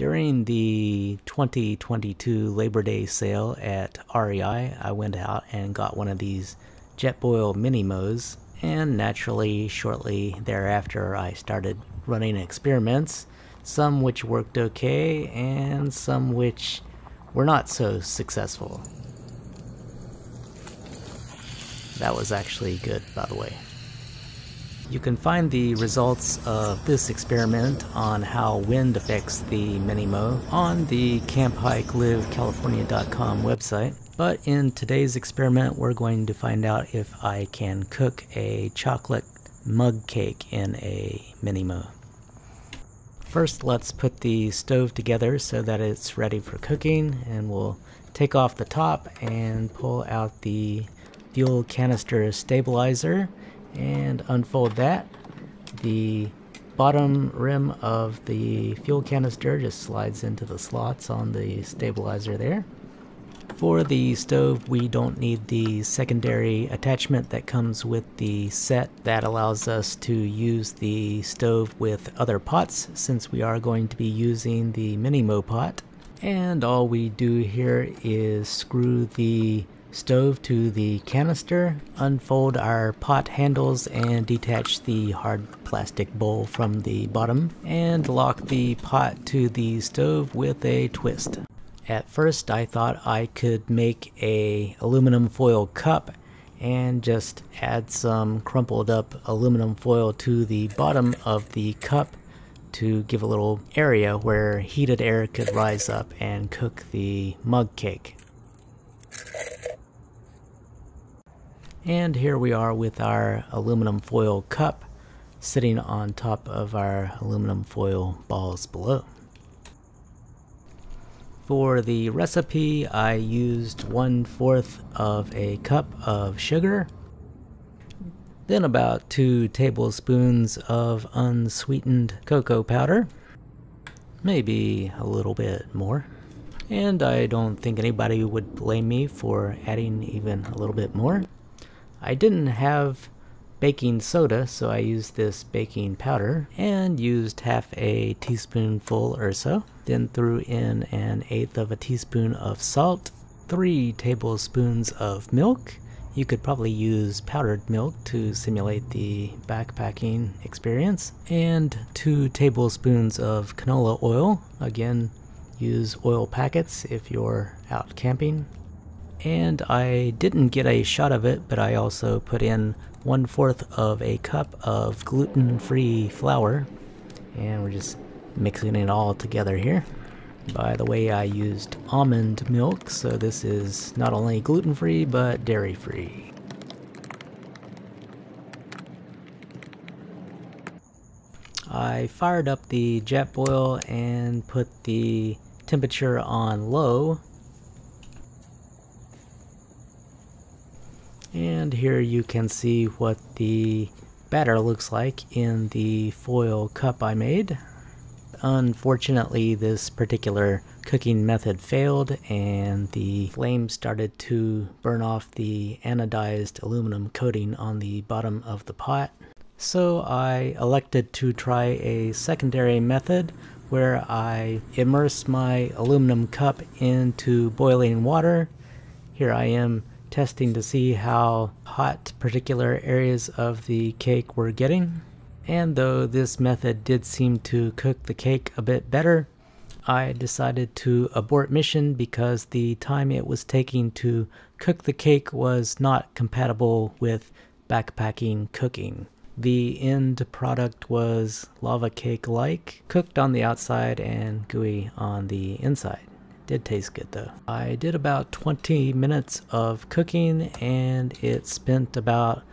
During the 2022 Labor Day sale at REI, I went out and got one of these JetBoil MiniMos, and naturally, shortly thereafter, I started running experiments, some which worked okay, and some which were not so successful. That was actually good, by the way. You can find the results of this experiment on how wind affects the MiniMo on the CampHikeLiveCalifornia.com website. But in today's experiment, we're going to find out if I can cook a chocolate mug cake in a MiniMo. First, let's put the stove together so that it's ready for cooking, and we'll take off the top and pull out the fuel canister stabilizer and unfold that. The bottom rim of the fuel canister just slides into the slots on the stabilizer there. For the stove, we don't need the secondary attachment that comes with the set that allows us to use the stove with other pots, since we are going to be using the MiniMo pot. And all we do here is screw the stove to the canister, unfold our pot handles and detach the hard plastic bowl from the bottom, and lock the pot to the stove with a twist. At first I thought I could make a aluminum foil cup and just add some crumpled up aluminum foil to the bottom of the cup to give a little area where heated air could rise up and cook the mug cake. And here we are with our aluminum foil cup sitting on top of our aluminum foil balls below. For the recipe, I used 1/4 of a cup of sugar, then about 2 tablespoons of unsweetened cocoa powder, maybe a little bit more. And I don't think anybody would blame me for adding even a little bit more. I didn't have baking soda, so I used this baking powder and used half a teaspoonful or so. Then threw in 1/8 of a teaspoon of salt, 3 tablespoons of milk. You could probably use powdered milk to simulate the backpacking experience, and 2 tablespoons of canola oil. Again, use oil packets if you're out camping. And I didn't get a shot of it, but I also put in 1/4 of a cup of gluten-free flour, and we're just mixing it all together here. By the way, I used almond milk, so this is not only gluten-free but dairy-free. I fired up the JetBoil and put the temperature on low. And here you can see what the batter looks like in the foil cup I made. Unfortunately, this particular cooking method failed and the flame started to burn off the anodized aluminum coating on the bottom of the pot. So I elected to try a secondary method where I immerse my aluminum cup into boiling water. Here I am testing to see how hot particular areas of the cake were getting. And though this method did seem to cook the cake a bit better, I decided to abort mission because the time it was taking to cook the cake was not compatible with backpacking cooking. The end product was lava cake-like, cooked on the outside and gooey on the inside. Did taste good though. I did about 20 minutes of cooking and it spent about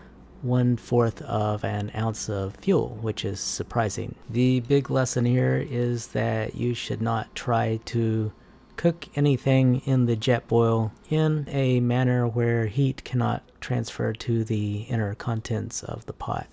1/4 of an ounce of fuel, which is surprising. The big lesson here is that you should not try to cook anything in the JetBoil in a manner where heat cannot transfer to the inner contents of the pot.